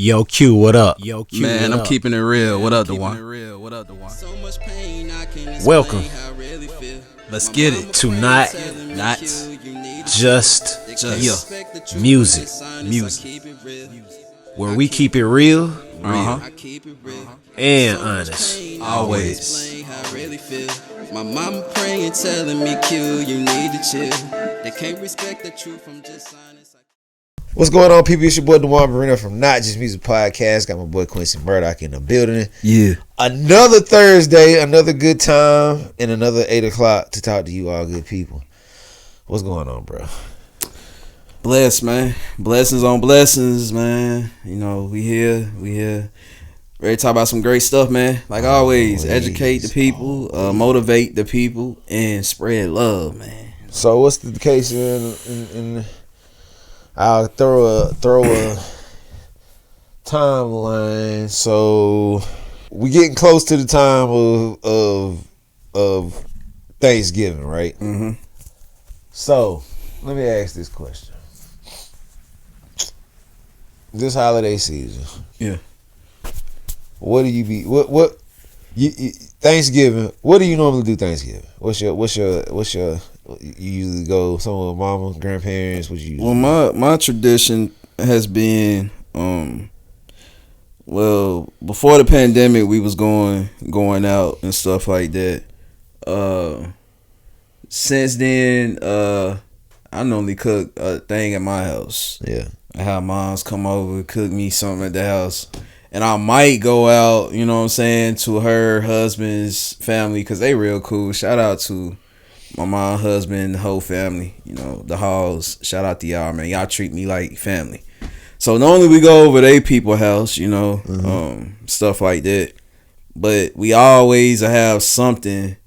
Yo, Q, what up? Yo, Q, Man, I'm keeping it real. What up, Duan? Welcome Let's get it. to Not Not Just music. Music, where we keep it real and honest. Always. My mama praying, telling me, Q, you need to chill. They can't respect the truth from just honest. What's going on, people? It's your boy Duan Marino from Not Just Music Podcast. Got my boy Quincy Murdoch in the building. Yeah. Another Thursday, another good time, and another 8 o'clock to talk to you all good people. What's going on, bro? Bless, man. Blessings on blessings, man. You know, we here. Ready to talk about some great stuff, man. Like always, educate the people, motivate the people, and spread love, man. So what's the case in I'll throw a timeline. So we getting close to the time of Thanksgiving, right? Mm-hmm. So let me ask this question: this holiday season, Yeah. what do you be? What you Thanksgiving? What do you normally do Thanksgiving? What's your? You usually go somewhere with mama, grandparents. What you usually Well, my tradition has been, well, before the pandemic, we was going out and stuff like that. Since then, I normally cook a thing at my house. Yeah. I have moms come over, cook me something at the house. And I might go out, you know what I'm saying, to her husband's family because they real cool. Shout out to my mom, husband, the whole family, you know, the Halls. Shout out to y'all, man. Y'all treat me like family. So normally we go over their people's house, you know, stuff like that. But we always have something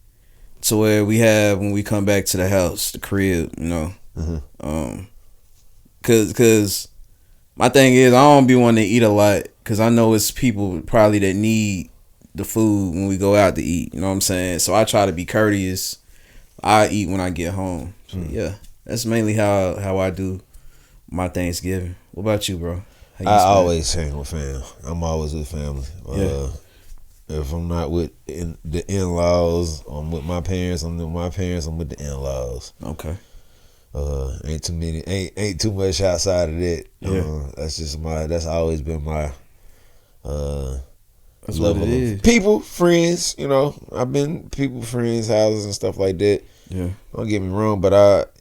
to where we have when we come back to the house, the crib, you know. Cause my thing is I don't be wanting to eat a lot because I know it's people probably that need the food when we go out to eat, you know what I'm saying? So I try to be courteous. I eat when I get home. So yeah, that's mainly how I do my Thanksgiving. What about you, bro? I always hang with fam. I'm always with family. Yeah. If I'm not with the in-laws, I'm with my parents. I'm with my parents. I'm with the in-laws. Okay. Ain't too much outside of that. Yeah. That's always been my That's level what it of is. people, friends. You know, I've been people, friends, houses and stuff like that. Yeah. Don't get me wrong, but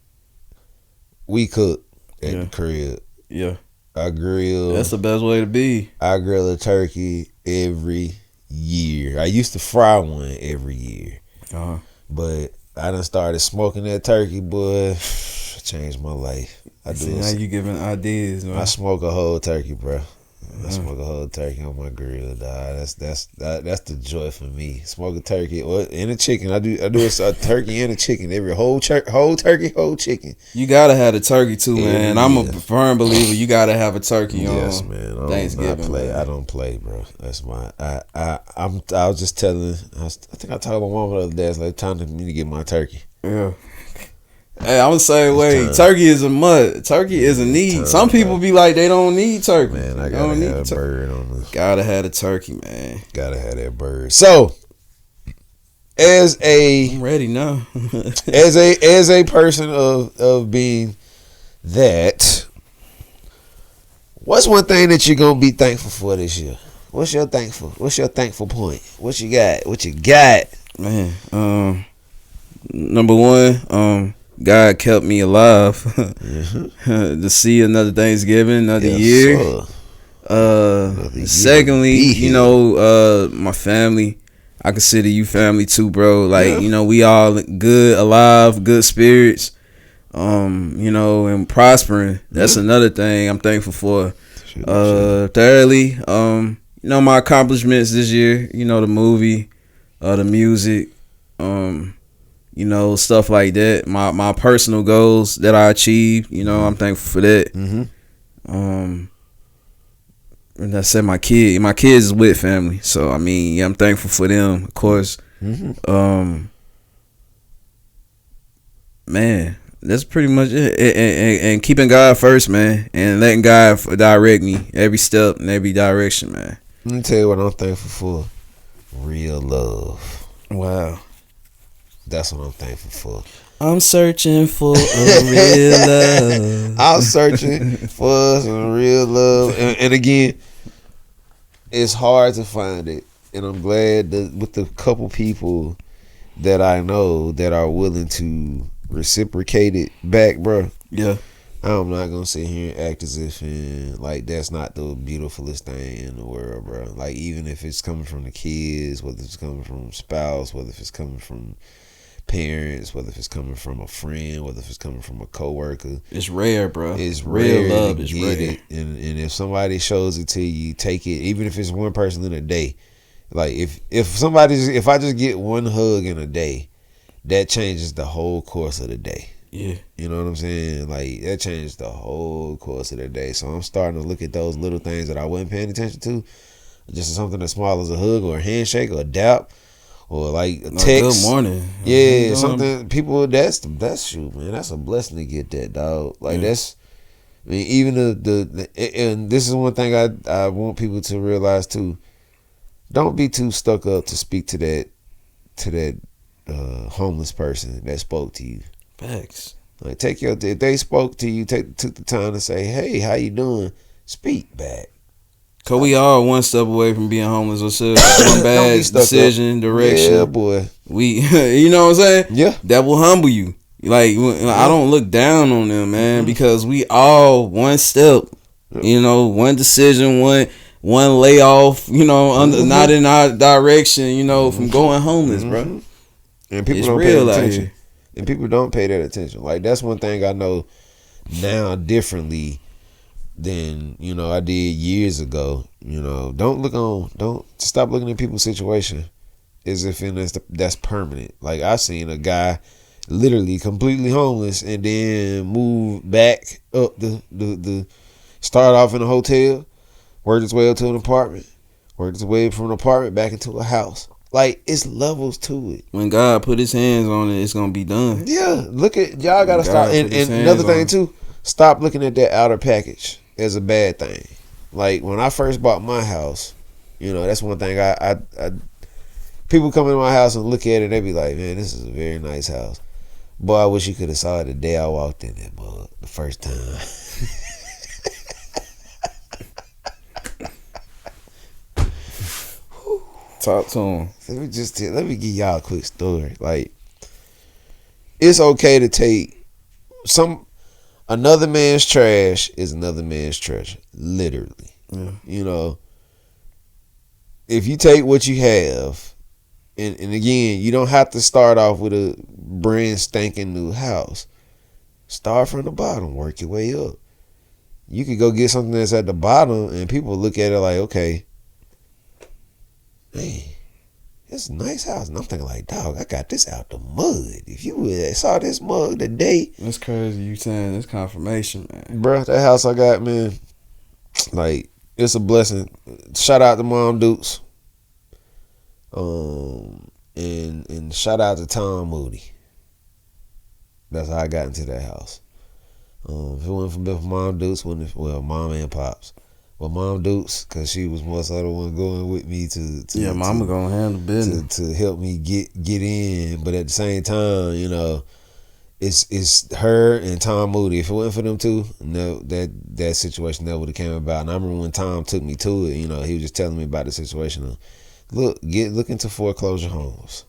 we cook at the crib. Yeah. I grill. That's the best way to be. I grill a turkey every year. I used to fry one every year, but I done started smoking that turkey, boy. Changed my life. Now you giving ideas, man. I smoke a whole turkey, bro. I smoke a whole turkey on my grill, dog. That's the joy for me. Smoke a turkey and a chicken. I do a turkey and a chicken. Every whole turkey, whole chicken. You gotta have the turkey too, man. Yeah. I'm a firm believer. You gotta have a turkey Yes, on man. Thanksgiving. Man. I don't play, bro. That's my. I was just telling. I think I told my mom the other day. It's like time for me to get my turkey. Yeah. Hey, I'm the same way. Time. Turkey is a must. Turkey is a need. Time, Some people be like they don't need turkey. Man, I They gotta don't have a bird on this. Gotta have the turkey, man. Gotta have that bird. So, as I'm ready now. as a person of being that, what's one thing that you're gonna be thankful for this year? What's your thankful point? What you got? Man, number one, God kept me alive to see another Thanksgiving, another year. Secondly, you know, my family. I consider you family too, bro. Like, you know, we all good, alive, good spirits. You know, and prospering. That's another thing I'm thankful for. Thirdly, you know, my accomplishments this year. You know, the movie, the music, you know, stuff like that. My personal goals that I achieved, you know, I'm thankful for that. And I said my kids is with family, so I mean, yeah, I'm thankful for them, of course. Man, That's pretty much it. And keeping God first, man, and letting God direct me every step and every direction, man. Let me tell you what I'm thankful for. Real love. Wow. That's what I'm thankful for. I'm searching for a real love. I'm searching for some real love. And again, it's hard to find it. And I'm glad that with the couple people that I know that are willing to reciprocate it back, bro. Yeah. I'm not gonna sit here and act as if like that's not the beautifulest thing in the world, bro. Like even if it's coming from the kids, whether it's coming from spouse, whether if it's coming from parents, whether if it's coming from a friend, whether if it's coming from a coworker, it's rare, bro. It's real rare love to is get rare. it, and if somebody shows it to you, take it. Even if it's one person in a day, like if I just get one hug in a day, that changes the whole course of the day. Yeah. You know what I'm saying? Like, that changed the whole course of the day. So I'm starting to look at those little things that I wasn't paying attention to. Just something as small as a hug or a handshake or a dap or like a text. Good morning. Yeah, something people that's shoot, man. That's a blessing to get that, dog. Like that's I mean, even the and this is one thing I want people to realize too. Don't be too stuck up to speak to that homeless person that spoke to you. Facts. Like if they spoke to you, took the time to say, "Hey, how you doing?" Speak back. Cause we all one step away from being homeless ourselves. One bad decision, direction. Yeah, boy. We, you know what I'm saying? Yeah. That will humble you. Like I don't look down on them, man, because we all one step. You know, one decision, one layoff. You know, not in our direction. You know, from going homeless, bro. And people It's don't real pay out attention. here. And people don't pay that attention. Like that's one thing I know now differently than I did years ago. Don't stop looking at people's situation as if that's permanent. Like I seen a guy literally completely homeless and then move back up the start off in a hotel, worked his way up to an apartment, worked his way from an apartment back into a house. Like, it's levels to it. When God put his hands on it, it's gonna be done. Yeah, y'all gotta stop. And another thing too, stop looking at that outer package as a bad thing. Like when I first bought my house, that's one thing I people come into my house and look at it, they be like, man, this is a very nice house. Boy, I wish you could have saw it the day I walked in that mug the first time. Talk to him. Let me give y'all a quick story. Like, it's okay to take another man's trash is another man's treasure. Literally. Yeah. If you take what you have, and again, you don't have to start off with a brand spanking new house. Start from the bottom, work your way up. You could go get something that's at the bottom and people look at it like, okay, man, it's a nice house. And I'm thinking like, dog, I got this out the mud. If you saw this mug today. That's crazy you saying this confirmation, man. Bruh, that house I got, man, like, it's a blessing. Shout out to Mom Dukes. And shout out to Tom Moody. That's how I got into that house. If it wasn't for Mom Dukes, Mom and Pops. Well, Mom Dukes, because she was more so the one going with me to Mama gonna handle business to help me get in. But at the same time, it's her and Tom Moody. If it wasn't for them two, no, that situation never would have came about. And I remember when Tom took me to it, he was just telling me about the situation. Look into foreclosure homes.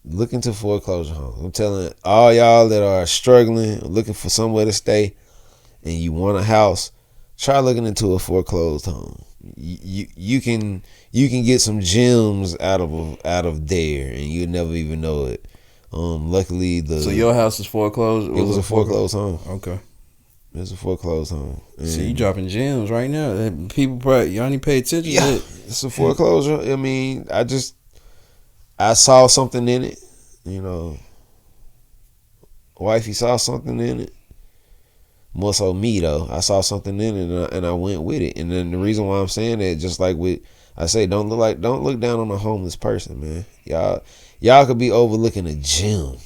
Look into foreclosure homes. I'm telling all y'all that are struggling, looking for somewhere to stay, and you want a house, try looking into a foreclosed home. You can get some gems out of there, and you'll never even know it. Luckily, so your house is foreclosed. It was a foreclosed home. Okay, it was a foreclosed home. So you dropping gems right now. People probably y'all need to pay attention. Yeah, it's a foreclosure. I mean, I saw something in it. Wifey saw something in it. More so me though. I saw something in it and I went with it. And then the reason why I'm saying that, just like I say, don't look down on a homeless person, man. Y'all could be overlooking a gem.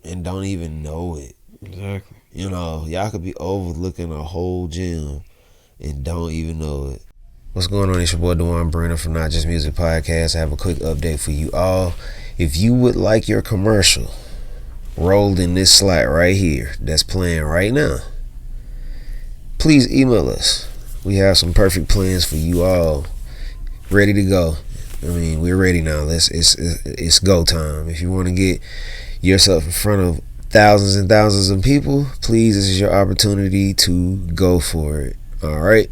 and don't even know it. Exactly. You know, y'all could be overlooking a whole gym and don't even know it. What's going on? It's your boy Duan Brenner from Not Just Music Podcast. I have a quick update for you all. If you would like your commercial rolled in this slot right here that's playing right now, please email us. We have some perfect plans for you all, ready to go. I mean, we're ready now. It's go time. If you want to get yourself in front of thousands and thousands of people, please, this is your opportunity to go for it. All right.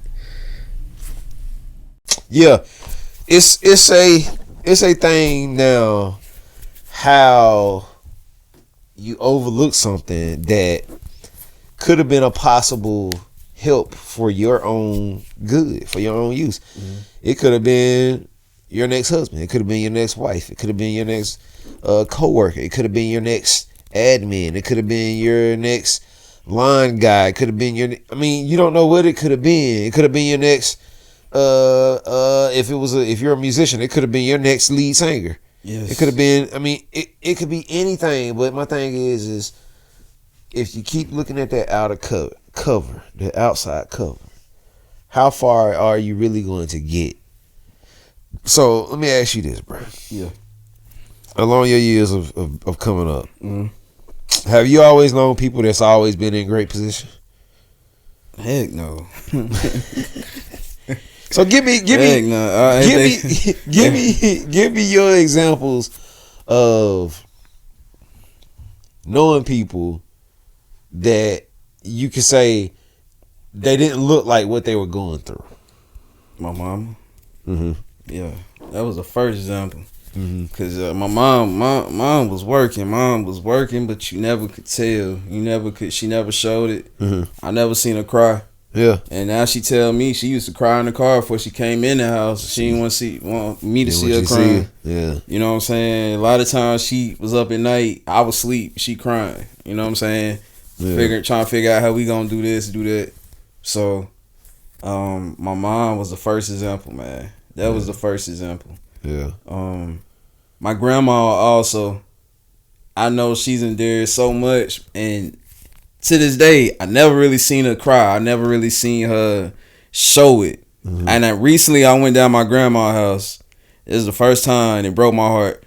Yeah, it's a thing now how you overlook something that could have been a possible help for your own good, for your own use. Mm-hmm. It could have been your next husband. It could have been your next wife. It could have been your next co-worker. It could have been your next admin. It could have been your next line guy. It could have been you don't know what it could have been. It could have been your next if you're a musician, it could have been your next lead singer. Yes. It could have been, it could be anything, but my thing is if you keep looking at that outer cover, the outside cover, how far are you really going to get? So let me ask you this, bro. Yeah. Along your years of coming up, have you always known people that's always been in great position? Heck no. So give me your examples of knowing people that you could say they didn't look like what they were going through. My mama. Mm-hmm. Yeah, that was the first example. Cause my mom was working, but you never could tell. She never showed it. I never seen her cry. Yeah. And now she tell me she used to cry in the car before she came in the house. She didn't want me to see her crying. Yeah. You know what I'm saying? A lot of times she was up at night, I was asleep, she crying. You know what I'm saying? Yeah. Trying to figure out how we gonna do this, do that. So, my mom was the first example, man. That was the first example. Yeah. My grandma also, I know she's endured so much, and to this day, I never really seen her cry. I never really seen her show it. And recently I went down my grandma's house. It was the first time, it broke my heart.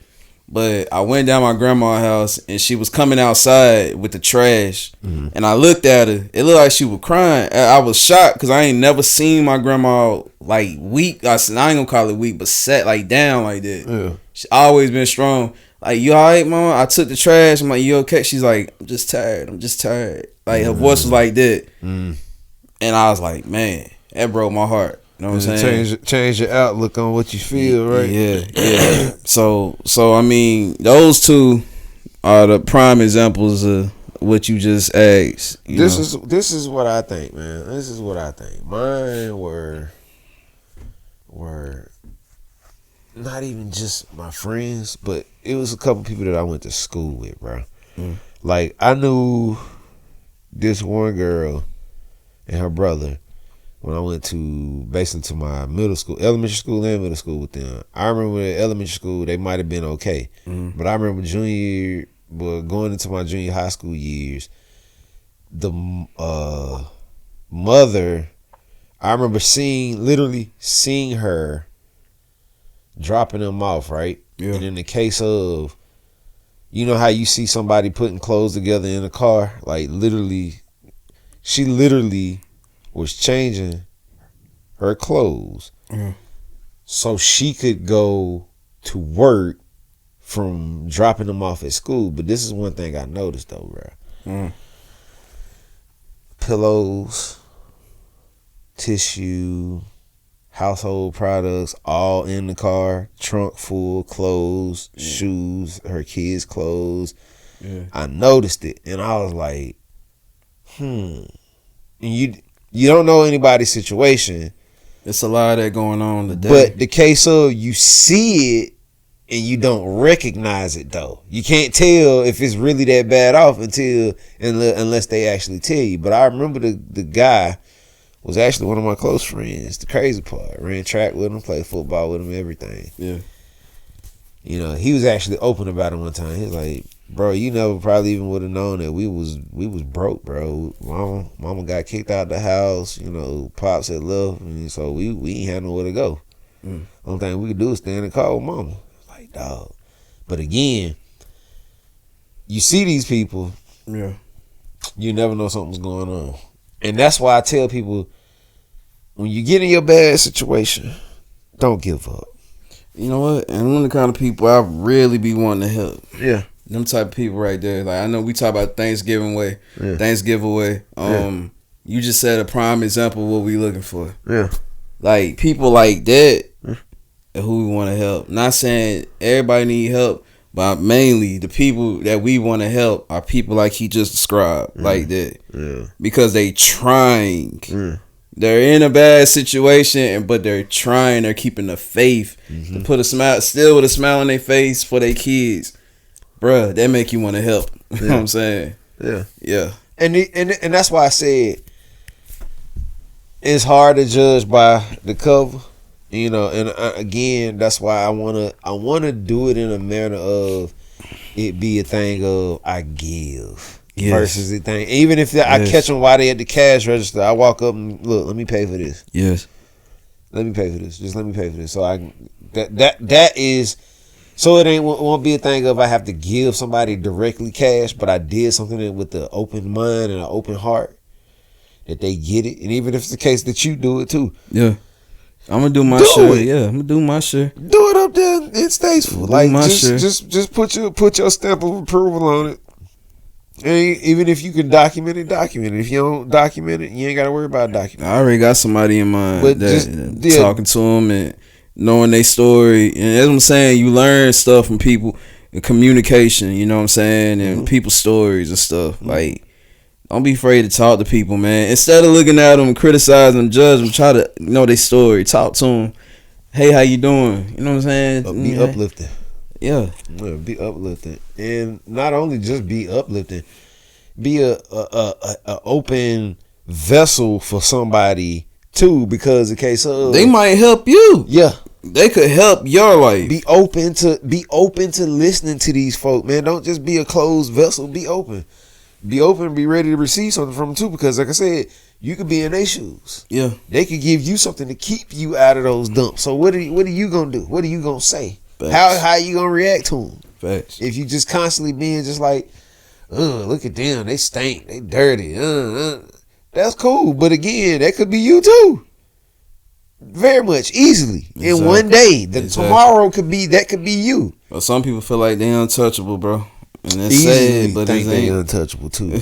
But I went down my grandma's house and she was coming outside with the trash. And I looked at her. It looked like she was crying. I was shocked because I ain't never seen my grandma like weak. I ain't gonna call it weak, but set like down like that. Yeah. She always been strong. Like, you alright, mama? I took the trash. I'm like, you okay? She's like, I'm just tired. Like, her voice was like that. And I was like, man, that broke my heart. You know what I'm saying? Change your outlook on what you feel, right? Yeah. So I mean, those two are the prime examples of what you just asked. This is what I think, man. This is what I think. Mine were not even just my friends, but it was a couple people that I went to school with, bro. Like, I knew this one girl and her brother when I went to my elementary school and middle school with them. I remember in elementary school, they might have been okay. But I remember going into my junior high school years, the mother, I remember literally seeing her dropping them off, right? Yeah. And in the case of, you know how you see somebody putting clothes together in a car? Like, she literally was changing her clothes so she could go to work from dropping them off at school. But this is one thing I noticed though, bro. Pillows, tissue, household products, all in the car, trunk full, clothes, shoes, her kids' clothes. Yeah. I noticed it and I was like, and you don't know anybody's situation. It's a lot of that going on today. But the case of you see it and you don't recognize it though. You can't tell if it's really that bad off unless they actually tell you. But I remember the guy was actually one of my close friends. The crazy part, ran track with him, played football with him, everything. Yeah. You know, he was actually open about it one time. He was like, Bro, you never probably even would have known that we was broke, bro. Mama got kicked out the house. You know, pops had left, and so we ain't had nowhere to go. Only thing we could do is stand and call mama. Like, dog. But again, you see these people, Yeah. you never know something's going on, and that's why I tell people, when you get in your bad situation, don't give up. You know what? And one of the kind of people I really be wanting to help. Yeah. Them type of people right there. Like, I know we talk about Thanksgiving way. Yeah. Thanksgiving way. You just said a prime example of what we looking for. Yeah. Like, people like that are who we want to help. Not saying everybody need help, but mainly the people that we want to help are people like he just described, like that. Yeah. Because they trying. They're in a bad situation, but they're trying. They're keeping the faith to put a smile, still with a smile on their face for their kids. Bruh, that make you want to help. You know what I'm saying? Yeah. Yeah. And that's why I said it's hard to judge by the cover, you know. And again, that's why I wanna do it in a manner of it be a thing of I give versus the thing. Even if I catch them while they at the cash register, I walk up and look. Let me pay for this. Yes. Let me pay for this. Just let me pay for this. So that is. So it won't be a thing of I have to give somebody directly cash, but I did something with the open mind and an open heart that they get it. And even if it's the case that you do it too. Yeah. I'm gonna do my share. Yeah, I'm gonna do my share. Do it up there in Statesville. Like just put your stamp of approval on it. And even if you can document it. If you don't document it, you ain't gotta worry about documenting. I already got somebody in mind But talking to them and knowing their story. And as I'm saying, you learn stuff from people, communication, you know what I'm saying, and people's stories and stuff. Like, don't be afraid to talk to people, man. Instead of looking at them, criticizing them, judge them, try to know their story. Talk to them. Hey, how you doing? You know what I'm saying? Be uplifting. Yeah. Be uplifting. And not only just be uplifting, be a open vessel for somebody too, because in case of they might help you. Yeah. They could help your life. Be open to listening to these folk, man. Don't just be a closed vessel. Be open. Be open and be ready to receive something from them too, because like I said, you could be in their shoes. Yeah. They could give you something to keep you out of those dumps. So what are you gonna do? What are you gonna say? Facts. How are you gonna react to them? Facts. If you just constantly being just like, look at them, they stink, they dirty. That's cool, but again, that could be you too. Very much, easily. Exactly. In one day. Tomorrow could be you. Well, some people feel like they untouchable, bro. And that's easily sad, but think it they ain't. Untouchable too.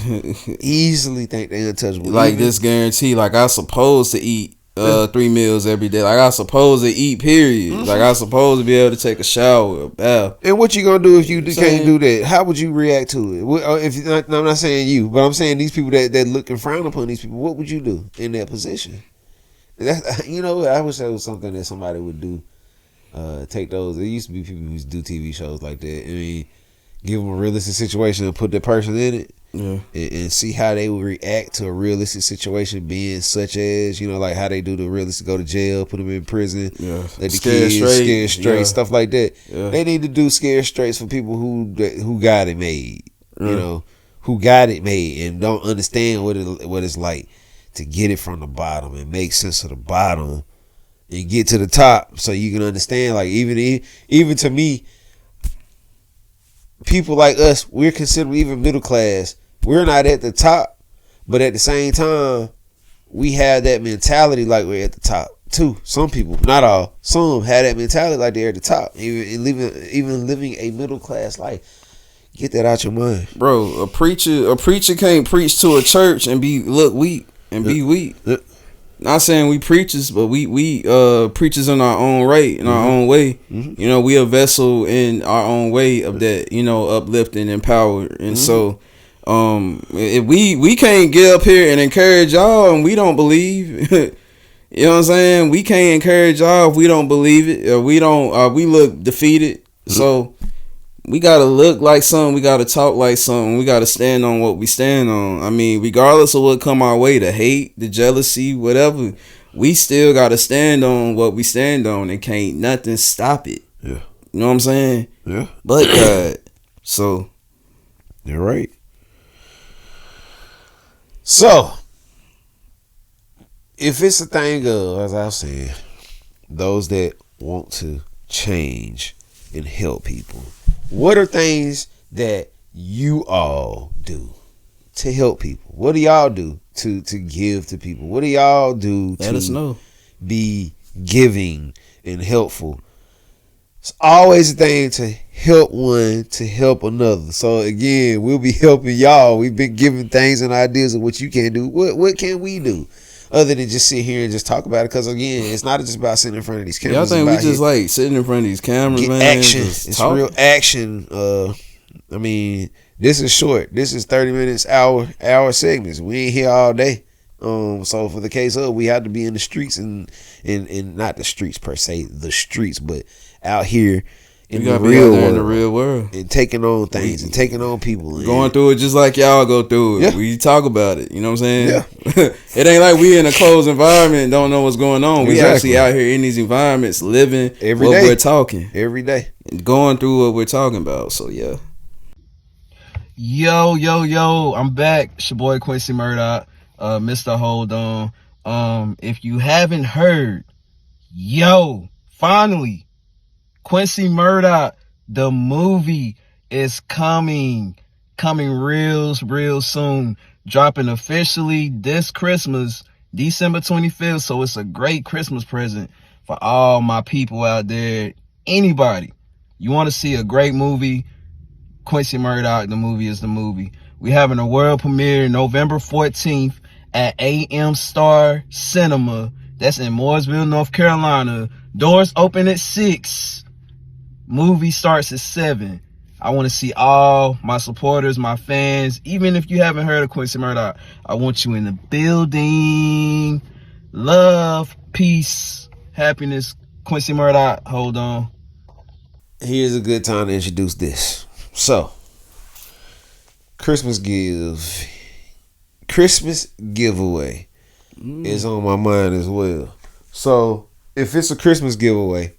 Easily think they untouchable. Like this guarantee, like I supposed to eat 3 meals every day. Like I supposed to eat, period. Like I supposed to be able to take a shower, a bath. And what you gonna do if you can't do that? How would you react to it? If I'm not saying you, but I'm saying these people that look and frown upon these people. What would you do in that position? You know, I wish that was something that somebody would do. Take those. There used to be people who used to do TV shows like that. I mean, give them a realistic situation and put that person in it, and see how they would react to a realistic situation, being such as, you know, like how they do the realistic, go to jail, put them in prison, let the kids scare straight, stuff like that. Yeah. They need to do scare straights for people who got it made, you know, who got it made and don't understand what it's like to get it from the bottom and make sense of the bottom and get to the top, so you can understand. Like even to me, people like us, we're considered even middle class. We're not at the top, but at the same time, we have that mentality like we're at the top too. Some people, not all, some have that mentality like they're at the top, even living a middle class life. Get that out your mind, bro. A preacher can't preach to a church and be weak. And be weak. Not saying we preachers, but we preachers in our own right, in our own way. You know, we a vessel in our own way of that, you know, uplifting and power. And so if we can't get up here and encourage y'all and we don't believe, you know what I'm saying? We can't encourage y'all if we don't believe it, or we look defeated. So we gotta look like something. We gotta talk like something. We gotta stand on what we stand on. I mean, regardless of what come our way, the hate, the jealousy, whatever, we still gotta stand on what we stand on, and can't nothing stop it. Yeah, you know what I'm saying? Yeah. But God, so You're right. So, if it's a thing of, as I was saying, those that want to change and help people, what are things that you all do to help people? What do y'all do to give to people? What do y'all do Let us know. be giving and helpful? It's always a thing to help one to help another. So again, we'll be helping y'all. We've been giving things and ideas of what you can do. What can we do other than just sit here and just talk about it? Because again, it's not just about sitting in front of these cameras. Y'all think we just like sitting in front of these cameras, get man? action. It's real action. I mean, this is short. This is 30 minutes, hour segments. We ain't here all day. So for the case of, we have to be in the streets and not the streets per se, the streets, but out here in the real world and taking on things and taking on people, going through it just like y'all go through it. Yeah. We talk about it. You know what I'm saying? Yeah. It ain't like we in a closed environment and don't know what's going on. Exactly. We actually out here in these environments living every what day. we're talking every day, going through what we're talking about. So yeah. Yo, I'm back. It's your boy Quincy Murdoch, Mr. Hold On. If you haven't heard, finally, Quincy Murdoch, the movie is coming real soon, dropping officially this Christmas, December 25th. So it's a great Christmas present for all my people out there. Anybody, you want to see a great movie? Quincy Murdoch, the movie is the movie. We having a world premiere November 14th at AM Star Cinema. That's in Mooresville, North Carolina. Doors open at 6. Movie starts at 7. I want to see all my supporters, my fans. Even if you haven't heard of Quincy Murdoch, I want you in the building. Love, peace, happiness. Quincy Murdoch, hold on. Here's a good time to introduce this. So, Christmas giveaway is on my mind as well. So, if it's a Christmas giveaway,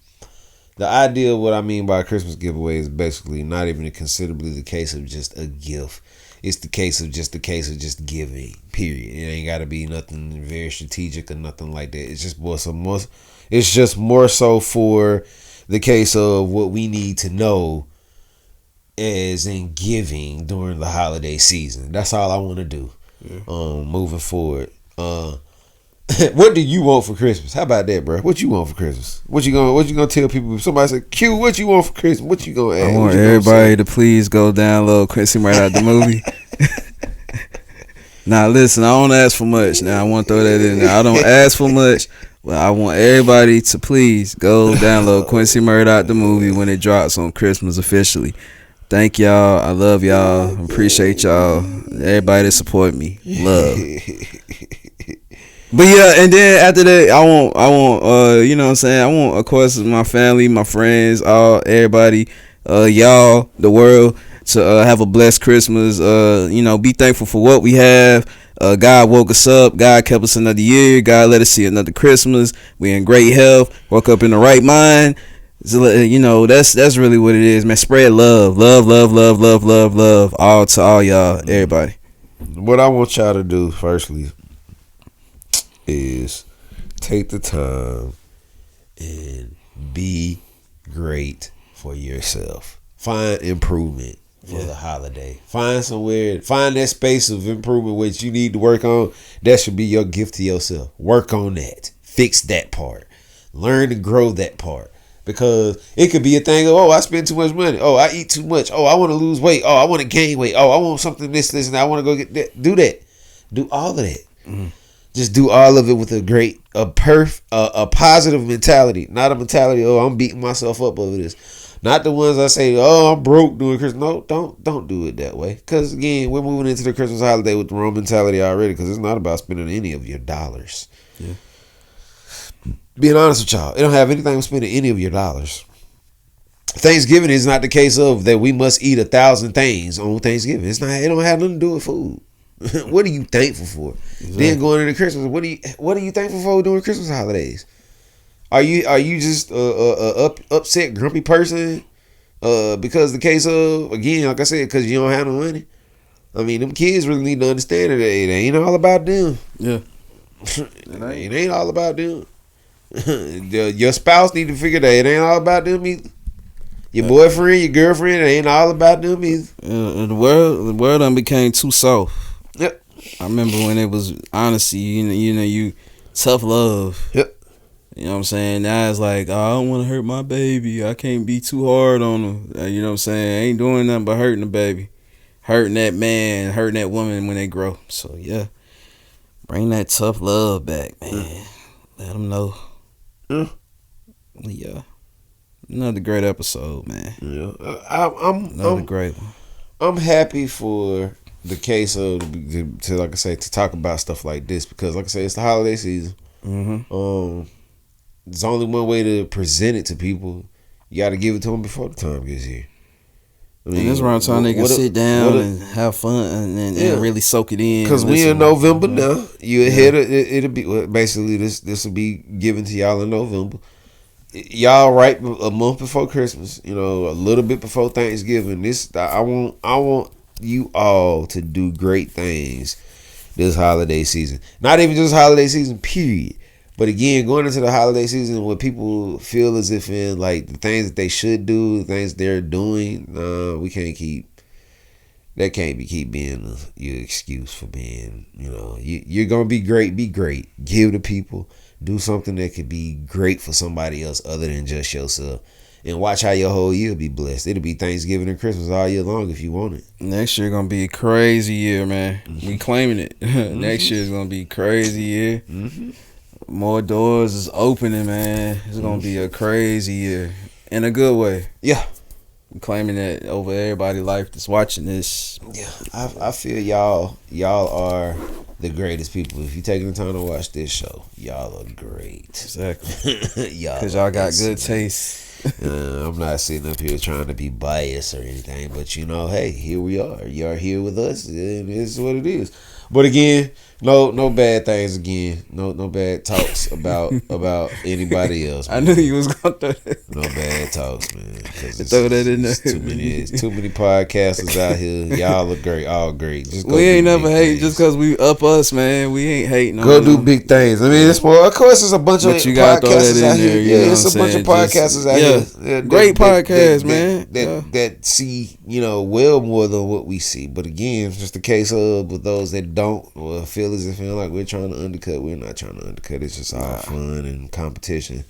the idea of what I mean by a Christmas giveaway is basically not even considerably the case of just a gift. It's the case of just giving. Period. It ain't got to be nothing very strategic or nothing like that. It's just more so for the case of what we need to know as in giving during the holiday season. That's all I want to do. Moving forward. What do you want for Christmas? How about that, bro? What you want for Christmas? What you gonna tell people if somebody say, Q, what you want for Christmas? What you gonna ask? I want everybody to please go download Quincy Murdoch the movie. Now listen, I don't ask for much. Now I want to throw that in there. I don't ask for much, but I want everybody to please go download Quincy Murdoch the movie when it drops on Christmas officially. Thank y'all. I love y'all. Appreciate y'all. Everybody that support me. Love. But yeah, and then after that, I want, you know what I'm saying? I want, of course, my family, my friends, everybody, y'all, the world, to have a blessed Christmas. Be thankful for what we have. God woke us up. God kept us another year. God let us see another Christmas. We in great health. Woke up in the right mind. So, that's really what it is, man. Spread love, all to all y'all, everybody. What I want y'all to do, firstly, is take the time and be great for yourself. Find improvement for the holiday. Find that space of improvement which you need to work on. That should be your gift to yourself. Work on that. Fix that part. Learn to grow that part. Because it could be a thing of, I spend too much money. I eat too much. I want to lose weight. I want to gain weight. I want something this, and I want to go get that. Do that. Do all of that. Mm-hmm. Just do all of it with a positive mentality. Not a mentality, I'm beating myself up over this. Not the ones I say, I'm broke doing Christmas. No, don't do it that way. Because again, we're moving into the Christmas holiday with the wrong mentality already. Because it's not about spending any of your dollars. Yeah. Being honest with y'all, it don't have anything with spending any of your dollars. Thanksgiving is not the case of that we must eat 1,000 things on Thanksgiving. It don't have nothing to do with food. What are you thankful for? Exactly. Then going into Christmas, what are you thankful for during Christmas holidays? Are you just a upset, grumpy person? Because the case of, again, like I said, because you don't have no money. I mean, them kids really need to understand that it ain't all about them. Yeah. It ain't all about them. Your spouse need to figure that it ain't all about them either. Your boyfriend, your girlfriend, it ain't all about them either. The world done became too soft. Yep. I remember when it was honesty, you tough love. Yep. You know what I'm saying? Now it's like, oh, I don't want to hurt my baby. I can't be too hard on him. You know what I'm saying? I ain't doing nothing but hurting the baby. Hurting that man, hurting that woman when they grow. So, yeah. Bring that tough love back, man. Let them know. Yeah. Another great episode, man. Yeah. Another great one. I'm happy for the case of, to like I say, to talk about stuff like this because, like I say, it's the holiday season. Mm-hmm. There's only one way to present it to people. You got to give it to them before the time gets here. I mean, and this around time they can sit down and have fun and really soak it in. Because we in November now. You ahead of it'll be basically this will be given to y'all in November. Y'all right a month before Christmas. A little bit before Thanksgiving. I want you all to do great things this holiday season. Not even just holiday season, period. But again, going into the holiday season where people feel as if in like the things that they should do, the things they're doing, we can't keep. That can't keep being your excuse for being. You're gonna be great. Be great. Give to people. Do something that could be great for somebody else other than just yourself. And watch how your whole year be blessed. It'll be Thanksgiving and Christmas all year long if you want it. Next year gonna be a crazy year, man. We claiming it. Next year is gonna be a crazy year. More doors is opening, man. It's gonna be a crazy year in a good way. Yeah, I'm claiming that over everybody's life that's watching this. Yeah, I feel y'all are the greatest people. If you're taking the time to watch this show, y'all are great. Exactly. Because y'all got good taste. I'm not sitting up here trying to be biased or anything, but hey, here we are. You are here with us, and it's what it is. But again, no bad things again. No bad talks about anybody else. Man. I knew you was gonna throw that. No bad talks, man. Throw that in there. Too many podcasters out here. Y'all are great, all great. We ain't never hate just because we up us, man. We ain't hating. Go do big things. I mean, of course, there's a bunch of you gotta podcasters throw that out in here. there, Yeah, it's a bunch of podcasters out here. Great podcast, man. That see well more than what we see. But again, it's just a case of with those that don't or feel as if like we're trying to undercut. We're not trying to undercut. It's just all fun and competition.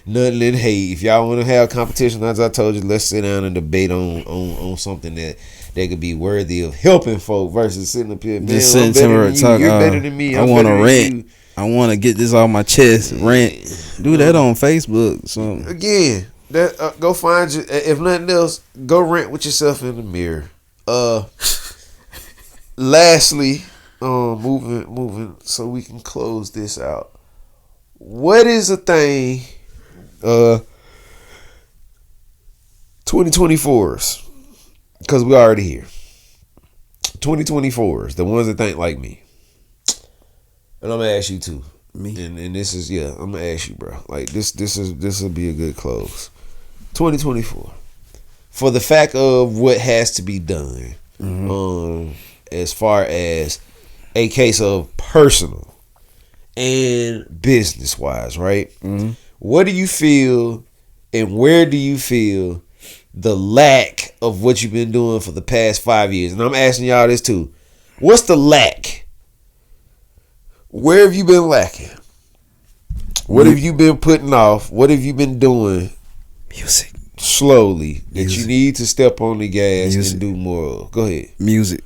Nothing in hate. If y'all want to have competition, as I told you, let's sit down and debate on something that could be worthy of helping folk versus sitting up here. Man, just sitting somewhere talking. You're better than me. I want to rant. I want to get this off my chest. Rant. Do that on Facebook. So again, go find you. If nothing else, go rant with yourself in the mirror. Lastly, moving, so we can close this out. What is a thing 2024s? Because we're already here. 2024s, the ones that think like me. And I'm gonna ask you too. Me. And this is I'm gonna ask you, bro. Like this will be a good close. 2024. For the fact of what has to be done. As far as a case of personal and business wise, right? What do you feel and where do you feel the lack of what you've been doing for the past 5 years? And I'm asking y'all this too. What's the lack? Where have you been lacking? What have you been putting off? What have you been doing? Music. Slowly that you need to step on the gas and do more of. Go ahead. Music.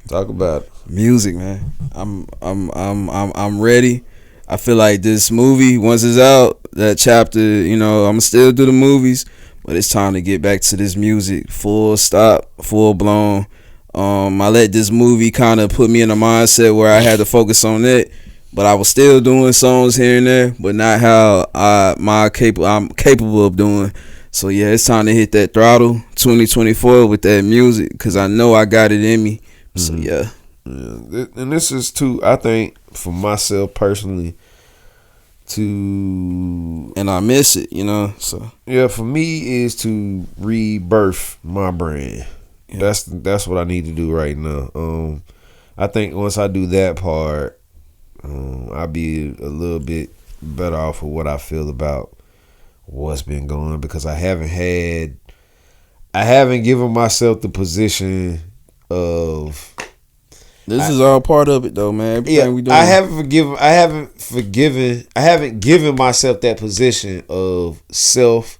Talk about it. Music, man. I'm ready. I feel like this movie, once it's out, that chapter, I'ma still do the movies, but it's time to get back to this music. Full stop, full blown. I let this movie kind of put me in a mindset where I had to focus on it, but I was still doing songs here and there, but not how I'm capable of doing. So yeah, it's time to hit that throttle 2024 with that music because I know I got it in me. So yeah. And this is too, I think, for myself personally, and I miss it, So yeah, for me is to rebirth my brand. Yeah. That's what I need to do right now. I think once I do that part, I'll be a little bit better off of what I feel about what's been going, because I haven't given myself the position of. This is all part of it, though, man. Everything we doing. I haven't given myself that position of self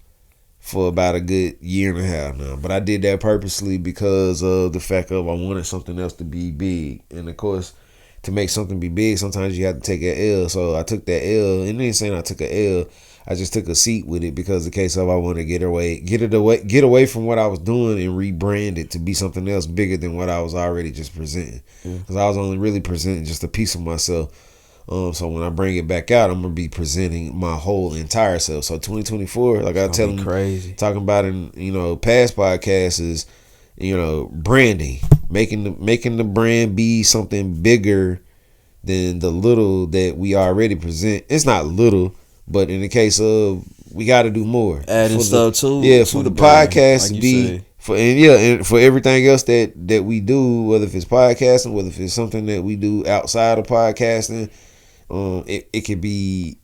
for about a good year and a half now. But I did that purposely because of the fact of I wanted something else to be big. And of course, to make something be big, sometimes you have to take an L. So I took that L, and ain't saying I took an L. I just took a seat with it because the case of I want to get away from what I was doing and rebrand it to be something else bigger than what I was already just presenting. Because I was only really presenting just a piece of myself. So when I bring it back out, I'm gonna be presenting my whole entire self. So 2024, like I tell them, crazy. Talking about in past podcasts is branding, making the brand be something bigger than the little that we already present. It's not little. But in the case of, we got to do more. Adding stuff too. Yeah, for the podcast to be and for everything else that we do, whether if it's podcasting, whether if it's something that we do outside of podcasting, it could be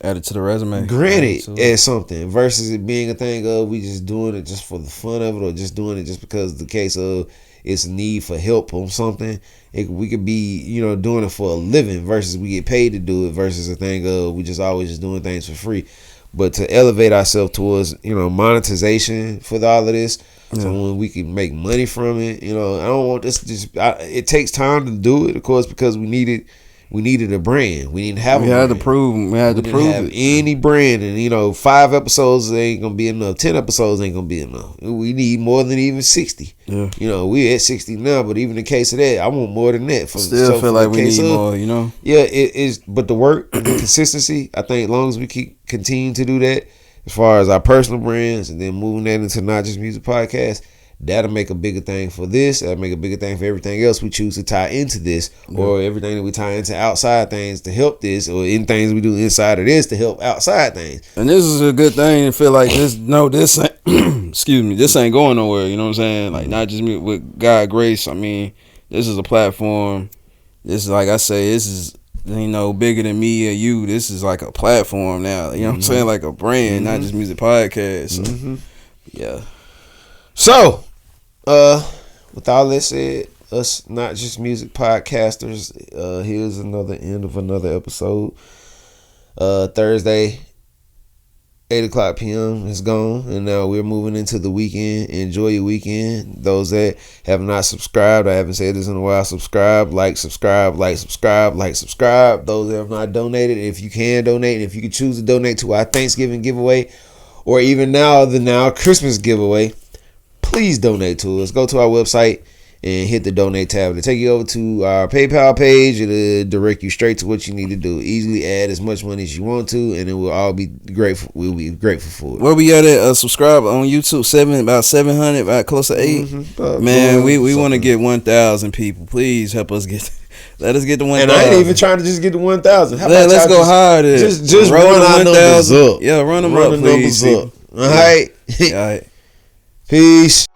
added to the resume. Granted, as something versus it being a thing of we just doing it just for the fun of it, or just doing it just because the case of it's a need for help on something. We could be, doing it for a living versus we get paid to do it versus a thing of we just always just doing things for free. But to elevate ourselves towards, monetization for all of this, so when we can make money from it, I don't want this it takes time to do it, of course, because we needed a brand. We didn't have. We had to prove it. Any brand, and 5 episodes ain't gonna be enough. 10 episodes ain't gonna be enough. We need more than even 60. Yeah. We at 60 now, but even in case of that, I want more than that. Still feel like we need more. Yeah, it is. But the work and the consistency, I think, as long as we keep continuing to do that, as far as our personal brands, and then moving that into Not Just Music Podcast, that'll make a bigger thing for this. That'll make a bigger thing for everything else we choose to tie into this, or everything that we tie into outside things to help this, or in things we do inside of this to help outside things. And this is a good thing to feel like this. No, this ain't. Excuse me. This ain't going nowhere. You know what I'm saying? Like, not just me, with God grace. I mean, this is a platform. This is, like I say, this is bigger than me or you. This is like a platform now. You know what I'm saying? Like a brand, Not Just Music Podcast. So, yeah. So, with all that said, us Not Just Music Podcasters, here's another end of another episode. Thursday, 8:00 p.m. is gone, and now we're moving into the weekend. Enjoy your weekend. Those that have not subscribed, I haven't said this in a while, subscribe. Those that have not donated, if you can donate, if you can choose to donate to our Thanksgiving giveaway, or even now Christmas giveaway, please donate to us. Go to our website and hit the donate tab. It'll take you over to our PayPal page. It'll direct you straight to what you need to do. Easily add as much money as you want to, and it will all be grateful. We'll be grateful for it. Where we at subscribe on YouTube? About 700, about close to 8. Man, we want to get 1,000 people. Please help us get. Let us get to 1,000. And I ain't even trying to just get to 1,000. Let's go higher. Just run our numbers up. Yeah, run them up, please. All right. All right. Peace.